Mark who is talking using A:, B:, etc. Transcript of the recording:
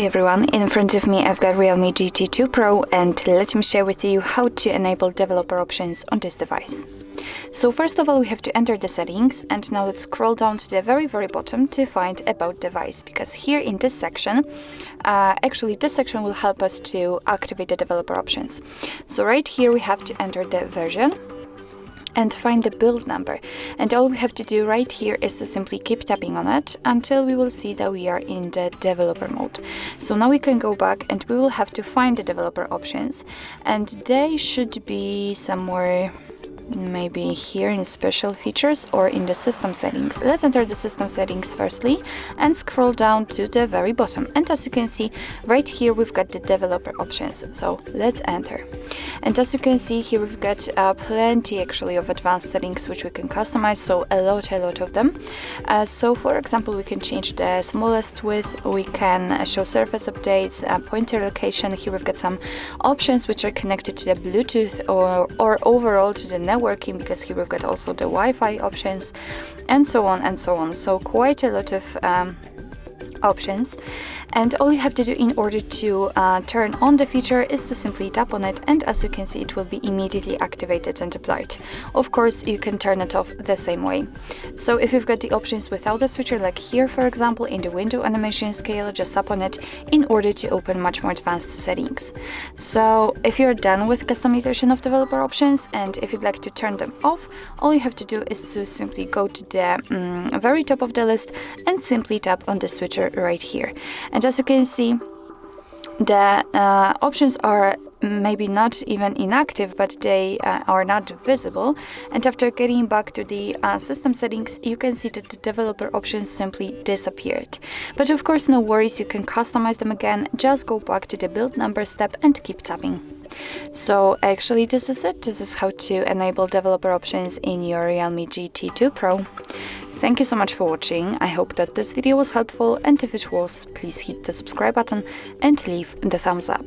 A: Hi everyone, in front of me I've got REALME GT 2 Pro, and let me share with you how to enable developer options on this device. So first of all, we have to enter the settings, and now let's scroll down to the very bottom to find about device, because here in this section, actually this section will help us to activate the developer options. So right here we have to enter the version and find the build number, and all we have to do right here is to simply keep tapping on it until we will see that we are in the developer mode. So now we can go back and we will have to find the developer options, and they should be somewhere maybe here in special features or in the system settings. Let's enter the system settings firstly and scroll down to the very bottom, and as you can see right here we've got the developer options. So let's enter, and as you can see here we've got plenty actually of advanced settings which we can customize, so a lot of them. So for example, we can change the smallest width, we can show surface updates, pointer location. Here we've got some options which are connected to the Bluetooth or overall to the networking, because here we've got also the Wi-Fi options, and so on and so on. So quite a lot of options, and all you have to do in order to turn on the feature is to simply tap on it, and as you can see it will be immediately activated and applied. Of course you can turn it off the same way. So if you've got the options without the switcher, like here for example in the window animation scale, just tap on it in order to open much more advanced settings. So if you're done with customization of developer options, and if you'd like to turn them off, all you have to do is to simply go to the very top of the list and simply tap on the switcher right here. And as you can see, the options are maybe not even inactive, but they are not visible, and after getting back to the system settings, you can see that the developer options simply disappeared. But of course no worries, you can customize them again. Just go back to the build number step and keep tapping. So actually this is it. This is how to enable developer options in your REALME GT 2 Pro. Thank you so much for watching. I hope that this video was helpful, and if it was, please hit the subscribe button and leave the thumbs up.